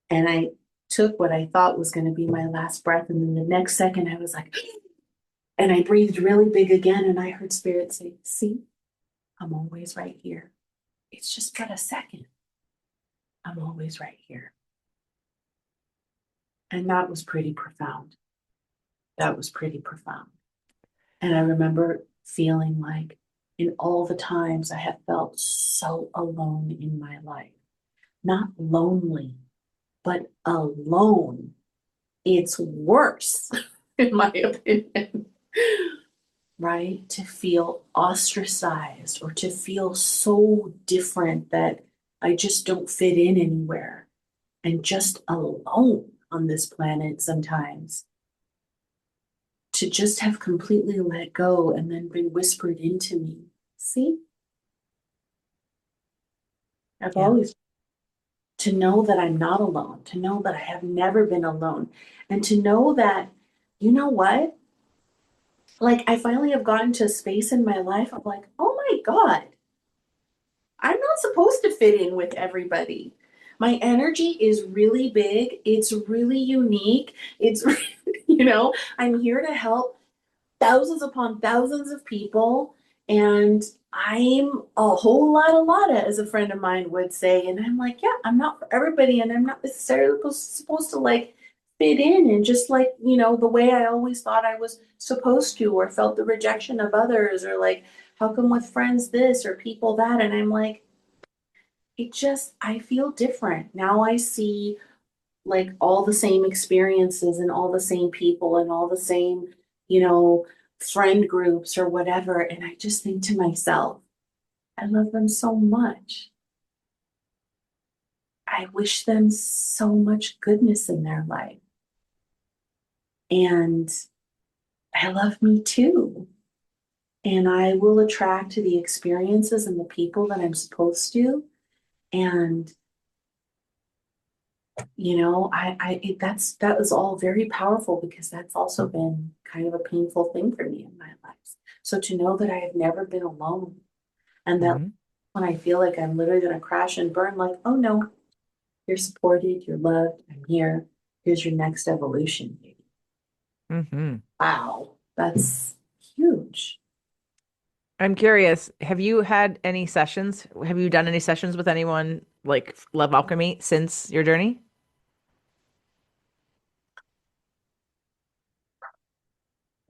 And I took what I thought was going to be my last breath. And then the next second I was like, and I breathed really big again. And I heard Spirit say, see, I'm always right here. It's just but a second. I'm always right here. And that was pretty profound. That was pretty profound. And I remember feeling like in all the times I have felt so alone in my life, not lonely, but alone. It's worse, in my opinion, right? To feel ostracized or to feel so different that I just don't fit in anywhere and just alone on this planet sometimes. To just have completely let go and then been whispered into me. See, I've Yeah. always to know that I'm not alone, to know that I have never been alone, and to know that, you know what? Like, I finally have gotten to a space in my life of like, oh my God, I'm not supposed to fit in with everybody. My energy is really big. It's really unique. It's, I'm here to help thousands upon thousands of people. And I'm a whole lot of lotta, as a friend of mine would say. And I'm like, yeah, I'm not for everybody, and I'm not necessarily supposed to like fit in and just like, the way I always thought I was supposed to, or felt the rejection of others, or like, how come with friends this or people that? And I'm like, I feel different. Now I see like all the same experiences and all the same people and all the same, you know, friend groups or whatever. And I just think to myself, I love them so much. I wish them so much goodness in their life. And I love me too. And I will attract to the experiences and the people that I'm supposed to. And that was all very powerful because that's also been kind of a painful thing for me in my life. So to know that I have never been alone, and that Hmm. when I feel like I'm literally going to crash and burn, like, oh no, you're supported, you're loved, I'm here. Here's your next evolution, baby. Hmm. Wow, that's huge. I'm curious, have you had any sessions? Have you done any sessions with anyone like Love Alchemy since your journey?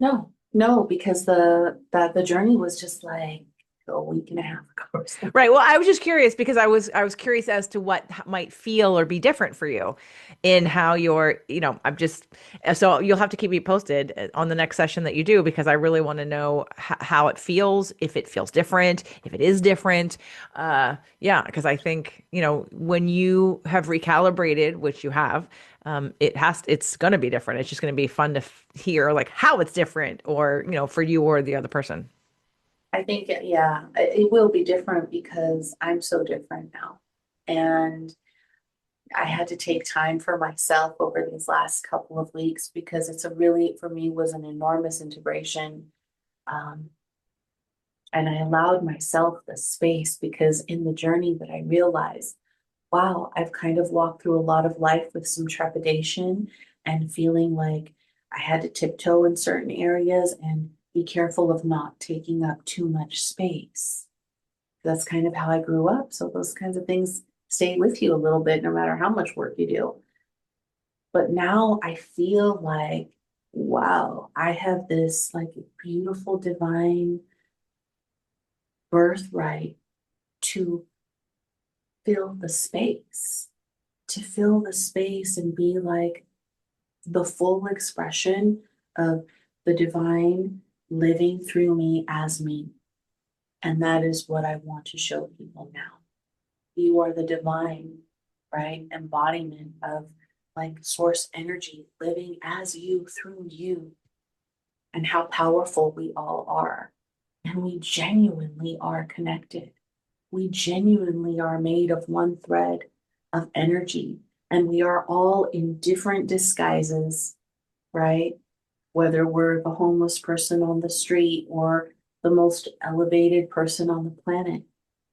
No, no, because the journey was just like a week and a half ago or something. Right. Well, I was just curious because I was curious as to what might feel or be different for you in how I'm just so you'll have to keep me posted on the next session that you do because I really want to know how it feels, if it feels different, if it is different. Yeah, because I think, when you have recalibrated, which you have, it's going to be different. It's just going to be fun to hear like how it's different or, for you or the other person. I think, yeah, it will be different because I'm so different now. And I had to take time for myself over these last couple of weeks because for me, was an enormous integration. Um, and I allowed myself the space because in the journey that I realized, wow, I've kind of walked through a lot of life with some trepidation and feeling like I had to tiptoe in certain areas and be careful of not taking up too much space. That's kind of how I grew up. So those kinds of things stay with you a little bit, no matter how much work you do. But now I feel like, wow, I have this like beautiful divine birthright to fill the space, to fill the space and be like the full expression of the divine living through me as me. And that is what I want to show people now. You are the divine, right? Embodiment of like source energy living as you through you, and how powerful we all are. And we genuinely are connected. We genuinely are made of one thread of energy, and we are all in different disguises, right? Whether we're the homeless person on the street or the most elevated person on the planet,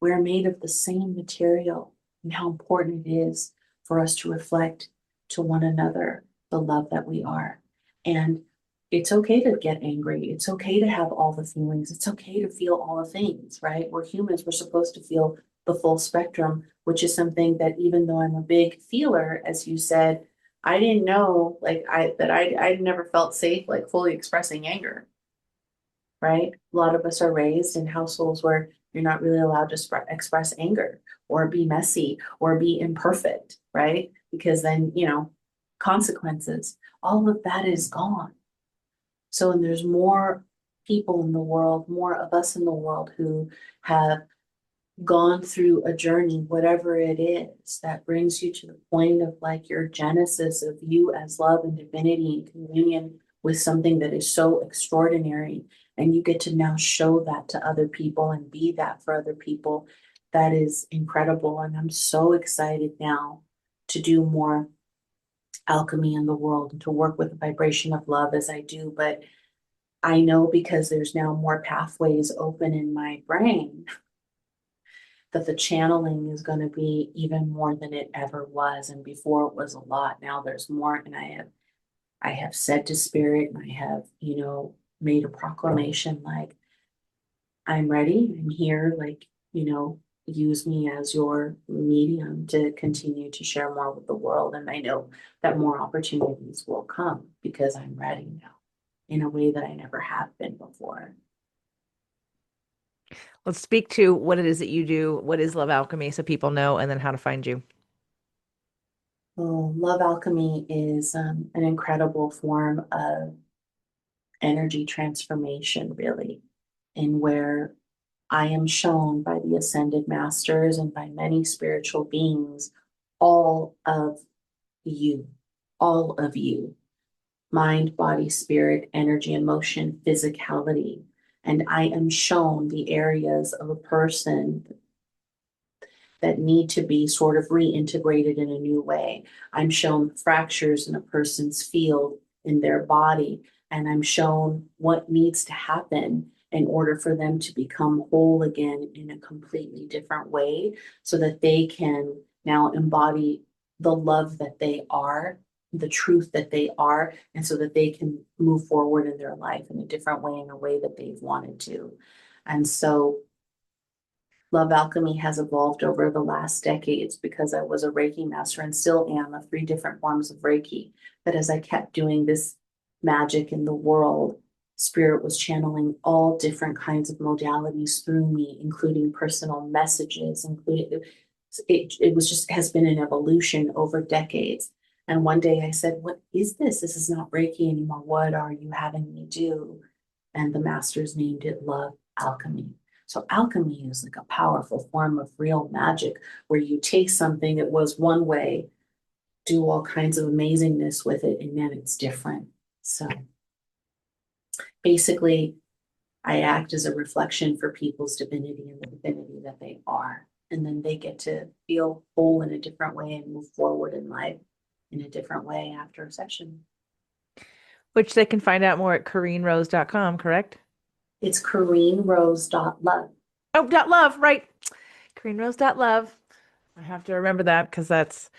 we're made of the same material, and how important it is for us to reflect to one another the love that we are. And it's okay to get angry. It's okay to have all the feelings. It's okay to feel all the things, right? We're humans. We're supposed to feel the full spectrum, which is something that even though I'm a big feeler, as you said, I didn't know like I never felt safe like fully expressing anger, right? A lot of us are raised in households where you're not really allowed to express anger or be messy or be imperfect, right? Because then, consequences, all of that is gone. So, and there's more people in the world, more of us in the world who have gone through a journey, whatever it is, that brings you to the point of like your genesis of you as love and divinity and communion with something that is so extraordinary. And you get to now show that to other people and be that for other people. That is incredible. And I'm so excited now to do more alchemy in the world and to work with the vibration of love as I do. But I know because there's now more pathways open in my brain that the channeling is going to be even more than it ever was. And before it was a lot, now there's more. And I have said to spirit, and I have, made a proclamation like, I'm ready. I'm here. Like, use me as your medium to continue to share more with the world. And I know that more opportunities will come because I'm ready now in a way that I never have been before. Let's speak to what it is that you do. What is Love Alchemy so people know, and then how to find you. Well, Love Alchemy is an incredible form of energy transformation, really, in where I am shown by the ascended masters and by many spiritual beings all of you, all of you, mind, body, spirit, energy, emotion, physicality. And I am shown the areas of a person that need to be sort of reintegrated in a new way. I'm shown fractures in a person's field in their body, and I'm shown what needs to happen in order for them to become whole again in a completely different way so that they can now embody the love that they are, the truth that they are, and so that they can move forward in their life in a different way, in a way that they've wanted to. And so Love Alchemy has evolved over the last decades because I was a Reiki master and still am of 3 different forms of Reiki. But as I kept doing this magic in the world, Spirit was channeling all different kinds of modalities through me, including personal messages, including it was just has been an evolution over decades. And one day I said, "What is this? This is not Reiki anymore. What are you having me do?" And the masters named it Love Alchemy. So alchemy is like a powerful form of real magic where you take something that was one way, do all kinds of amazingness with it, and then it's different. So basically, I act as a reflection for people's divinity and the divinity that they are. And then they get to feel whole in a different way and move forward in life in a different way after a session. Which they can find out more at KarinRose.com, correct? It's KarinRose.love. Oh, dot love, right. KarinRose.love. I have to remember that because that's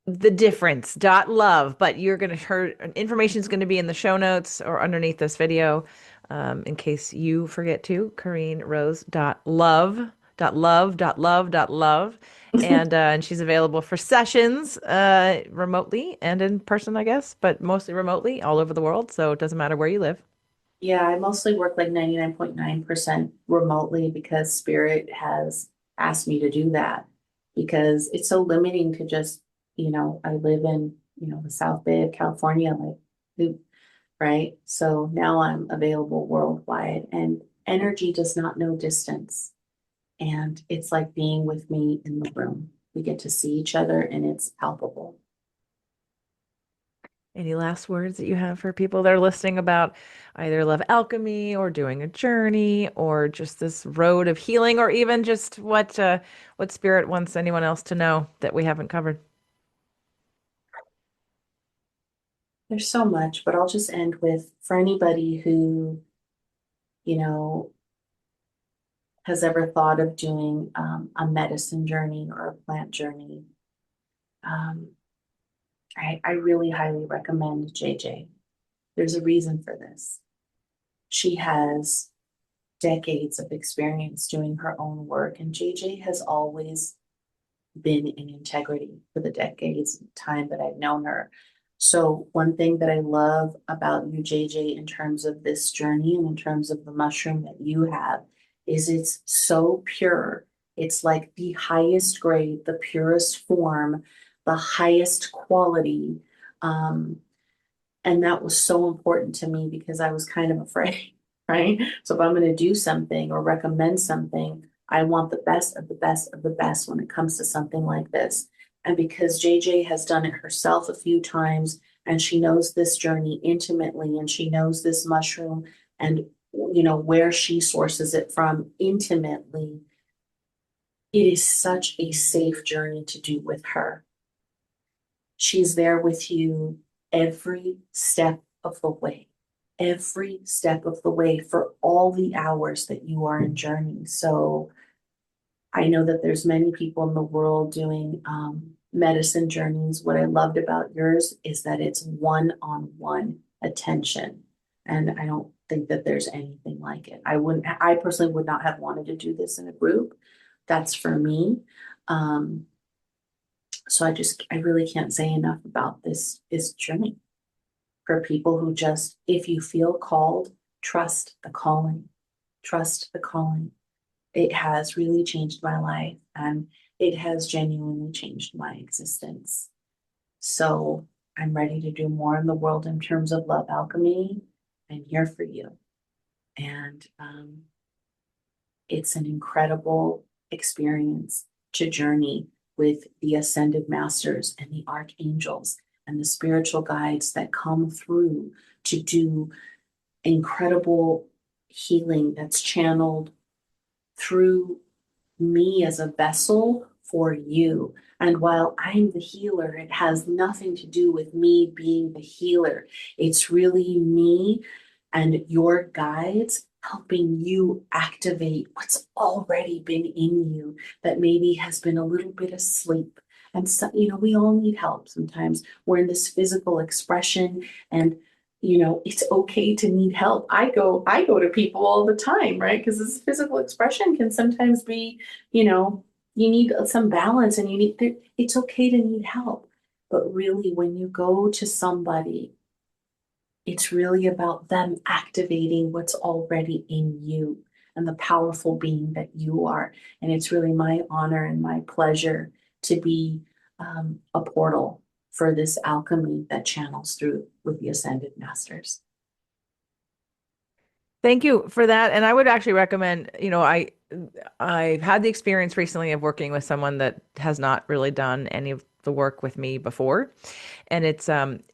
the difference. Dot love, but you're going to her information is going to be in the show notes or underneath this video, in case you forget to. KarinRose.love. Dot love. Dot love. Dot love. And she's available for sessions remotely and in person, I guess, but mostly remotely all over the world. So it doesn't matter where you live. Yeah, I mostly work like 99.9% remotely because Spirit has asked me to do that because it's so limiting to just, I live in, the South Bay of California, like, right? So now I'm available worldwide and energy does not know distance. And it's like being with me in the room. We get to see each other and it's palpable. Any last words that you have for people that are listening about either love alchemy or doing a journey or just this road of healing or even just what spirit wants anyone else to know that we haven't covered? There's so much, but I'll just end with for anybody who, you know, has ever thought of doing a medicine journey or a plant journey, um, I really highly recommend JJ. There's a reason for this. She has decades of experience doing her own work, and JJ has always been in integrity for the decades of time that I've known her. So, one thing that I love about you, JJ, in terms of this journey and in terms of the mushroom that you have, is it's so pure. It's like the highest grade, the purest form, the highest quality. Um, and that was so important to me because I was kind of afraid, right? So if I'm going to do something or recommend something, I want the best of the best of the best when it comes to something like this. And because JJ has done it herself a few times and she knows this journey intimately and she knows this mushroom and where she sources it from intimately, it is such a safe journey to do with her. She's there with you every step of the way, every step of the way for all the hours that you are in journey. So I know that there's many people in the world doing medicine journeys. What I loved about yours is that it's one-on-one attention. And I don't think that there's anything like it. I personally would not have wanted to do this in a group. That's for me. Um, so I really can't say enough about this journey for people who just, if you feel called, trust the calling, trust the calling. It has really changed my life and it has genuinely changed my existence. So I'm ready to do more in the world in terms of love alchemy. I'm here for you. And it's an incredible experience to journey with the ascended masters and the archangels and the spiritual guides that come through to do incredible healing that's channeled through me as a vessel for you. And while I'm the healer, it has nothing to do with me being the healer. It's really me and your guides helping you activate what's already been in you that maybe has been a little bit asleep. And so, we all need help sometimes. We're in this physical expression and it's okay to need help. I go to people all the time, right? Because this physical expression can sometimes be, you know, you need some balance and it's okay to need help. But really, when you go to somebody, it's really about them activating what's already in you and the powerful being that you are. And it's really my honor and my pleasure to be a portal for this alchemy that channels through with the Ascended Masters. Thank you for that. And I would actually recommend, I've had the experience recently of working with someone that has not really done any of the work with me before. And it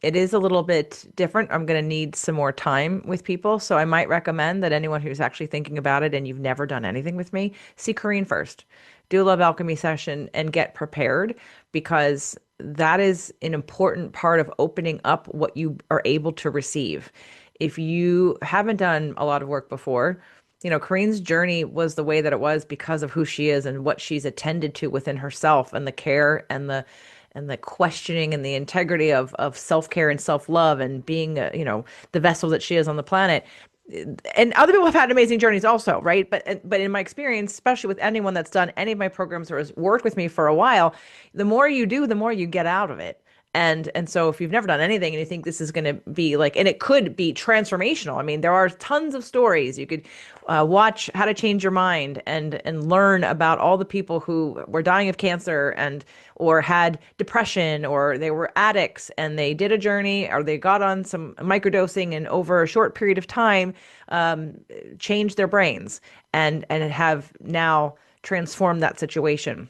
is a little bit different. I'm going to need some more time with people. So I might recommend that anyone who's actually thinking about it and you've never done anything with me, see Karin first. Do a love alchemy session and get prepared because that is an important part of opening up what you are able to receive. If you haven't done a lot of work before, Karin's journey was the way that it was because of who she is and what she's attended to within herself and the care and the questioning and the integrity of self-care and self-love and being the vessel that she is on the planet. And other people have had amazing journeys also, right? But in my experience, especially with anyone that's done any of my programs or has worked with me for a while, the more you do, the more you get out of it. And so if you've never done anything and you think this is going to be like, and it could be transformational. I mean, there are tons of stories. You could watch How to Change Your Mind and learn about all the people who were dying of cancer and or had depression or they were addicts and they did a journey or they got on some microdosing and over a short period of time um, changed their brains and have now transformed that situation.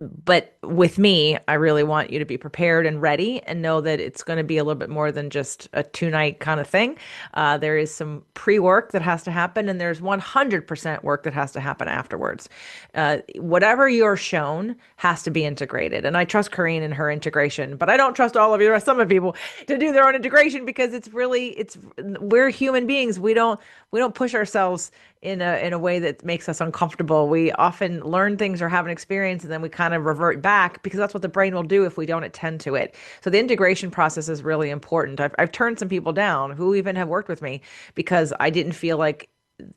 But with me, I really want you to be prepared and ready and know that it's going to be a little bit more than just a 2 night kind of thing. There is some pre-work that has to happen, and there's 100% work that has to happen afterwards. Whatever you're shown has to be integrated. And I trust Karin in her integration, but I don't trust all of you or some of people to do their own integration because we're human beings. We don't push ourselves in a way that makes us uncomfortable. We often learn things or have an experience and then we kind of revert back because that's what the brain will do if we don't attend to it. So the integration process is really important. I've turned some people down who even have worked with me because I didn't feel like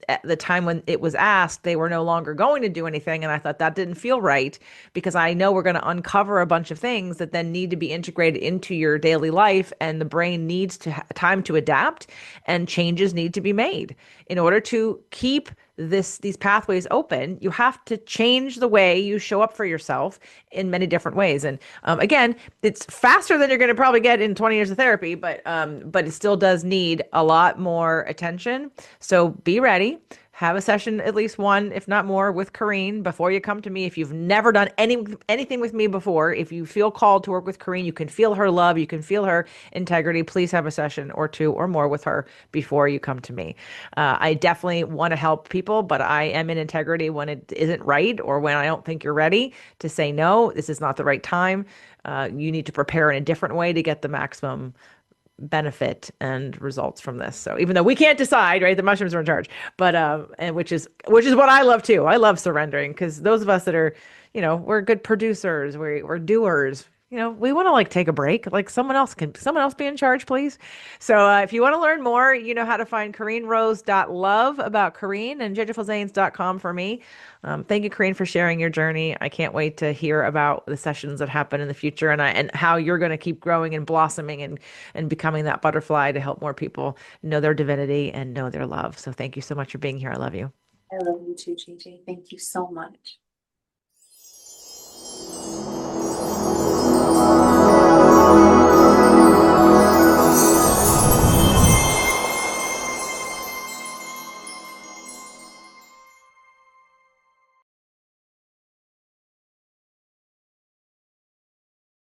at the time when it was asked, they were no longer going to do anything. And I thought that didn't feel right because I know we're going to uncover a bunch of things that then need to be integrated into your daily life. And the brain needs time to adapt and changes need to be made in order to keep these pathways open. You have to change the way you show up for yourself in many different ways. And again, it's faster than you're going to probably get in 20 years of therapy, but it still does need a lot more attention. So be ready. Have a session, at least one, if not more, with Karin before you come to me. If you've never done anything with me before, if you feel called to work with Karin, you can feel her love, you can feel her integrity. Please have a session or two or more with her before you come to me. I definitely want to help people, but I am in integrity when it isn't right or when I don't think you're ready to say no. This is not the right time. You need to prepare in a different way to get the maximum benefit and results from this. So even though we can't decide, right, the mushrooms are in charge, but and which is what I love too. I love surrendering because those of us that are, we're good producers, we're doers. we want to like take a break. Like someone else be in charge, please. So if you want to learn more, you know how to find CorrineRose.love about Corrine and JenniferZanes.com for me. Thank you, Corrine, for sharing your journey. I can't wait to hear about the sessions that happen in the future and how you're going to keep growing and blossoming and becoming that butterfly to help more people know their divinity and know their love. So thank you so much for being here. I love you. I love you too, JJ. Thank you so much.